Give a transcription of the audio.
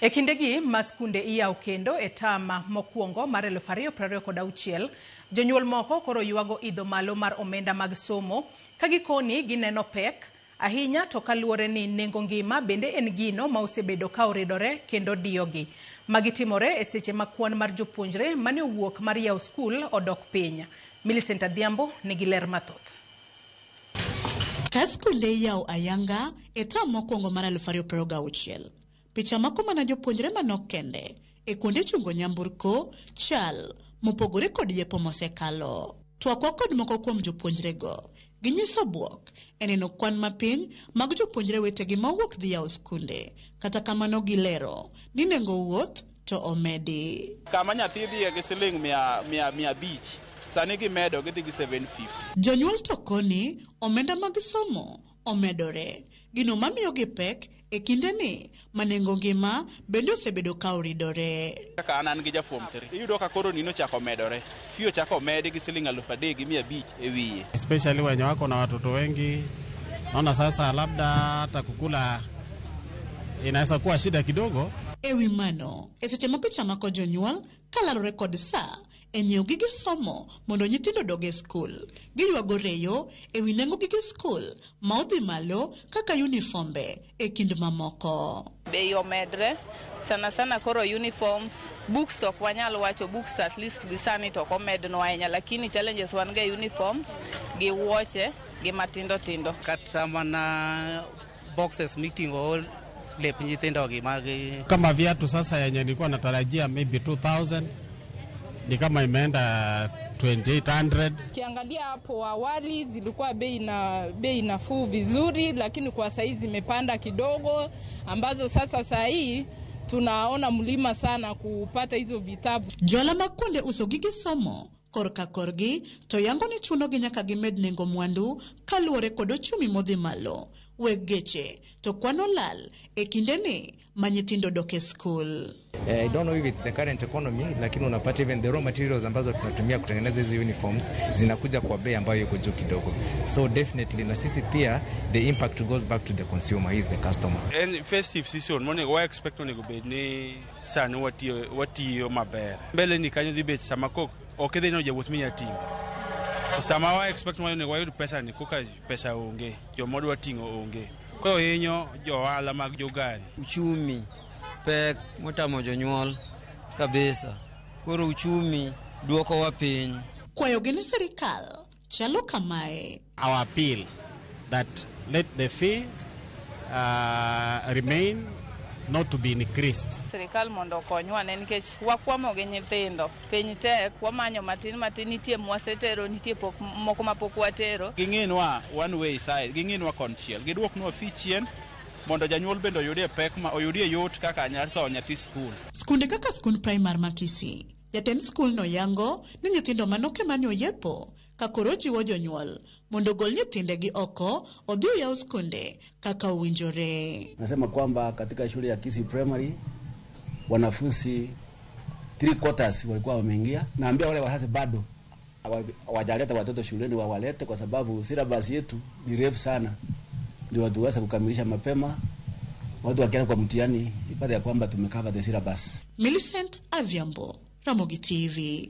E kindegi maskunde iyaw kendo e tama mokwongo mar 2026, jonyuol moko koro yuago idho malo mar omenda mag somo ka gikoni gineno pek ahinya to kaluwore ni nengo ngima bende en gino ma osebedo ka oridore kendo diyogi. Magitimore e seche ma kwan mar jopuonjre mane owuok mar yaw skul odok piny. Millicent Adhiambo nigi ler mathoth. Ka skunde iyaw ayanga e tama mokwongo mar 2026. Picha mako mana jopuonjre manok kende e kuonde chungo nyamburko chal mopogore kod yepo mosekalo. Twakwa kod moko kuom jopuonjre go ginyiso buok eneno kwan mapiny mag jopuonjre wetegi mawuok dhi yaw skunde, kata kamano gilero ni nengo wuoth to omedi. Kama nyathi dhiye gi siling 150 sani gimedo gidhi gi 750. Jonyuol to koni omenda mag somo omedore, gino mamiyo gi pek e kindeni manengo ngima bende osebedo ka oridore. Kaka an gi jafuom 3 iyudo ka koro nino chako medore, fio chako medi gi siling 3,500 e wiye. Especially wenye wako na watoto wengi, naona sasa labda hata kukula inaweza kuwa shida kidogo. Ewi mano, seche ma picha mako jonyuol kalarore kod saa enyiew gige somo mondo nyithindo doge skul. Giywago reyo ewi nengo gige skul ma odhi malo kaka uniformbe e kind mamoko. Bei omedre sana koro uniforms, books to wanyalo wacho books at least gisani to omedno ahinya, lakini challenges wan ga uniforms gi wuoche gi matindo tindo. Kata mana boxes miting'o lep nyithindo gi magi. Kama viatu sasa yenye nilikuwa natarajia maybe 2000 ni kama imeenda 2800. Kiangalia hapo awali zilikuwa bei nafuu vizuri, lakini kwa saizi zimepanda kidogo, ambazo saa hii tunaona mlima sana kupata hizo vitabu. Jola makunde uso gige somo korka korgi to yango ni chuno gi nyaka gimed nengo mwandu kaluwore kod ochumi modhi malo. Wegeche to kwano lal e kindeni ma nyithindo doke school. I don't know if it's the current economy, lakini unapata even the raw materials ambazo tunatumia kutengeneza hizi uniforms zinakuja kwa bei ambayo iko juu kidogo. So definitely na sisi pia the impact goes back to the consumer, is the customer. And festive season money we expect on go be ni sana wati yo maber. Mbele ni kanyo dibet sama ko okede no je wosminya tingo. Sama wa expect money wa yudo pesa ni kuka pesa onge. Jo modwa tingo onge. Kwa hinyo jo wala mag jogari. Uchumi pek motamo jonyuol kabisa. Koro uchumi duoko wa piny. Kwayo gene serikal chalo kamae. Our appeal that let the fee remain, not to be increased. Serikal mondo konywa ne nikech wakwamo gi nyithindo. Piny tek wamanyo matin nitie mwasetero, nitie moko mapok watero. Ging'inwa one way side, ging'inwa konchiel. Giduoknwa fee chien mondo janyuol bendo oyudie pek ma oyudie yot kaka nyathi skul. Skunde kaka skund primar makisi, jatend skul no yango ni nyithindo manoke mane oyepo ka koro jiwo jonyuol mondo gol nyithindegi oko odhi yaw skunde kaka uwinjore. Nasema kwamba katika shule ya Kisii Primary wanafunzi 3/4 walikuwa wameingia. Naambia wale wazazi bado hawajaleta watoto shuleni wawalete, kwa sababu syllabus yetu ni refu sana, ndio watuweza kukamilisha mapema. Watu wakienda kwa mtihani ipate ya kwamba tumekava the syllabus. Millicent Adhiambo, Ramogi TV.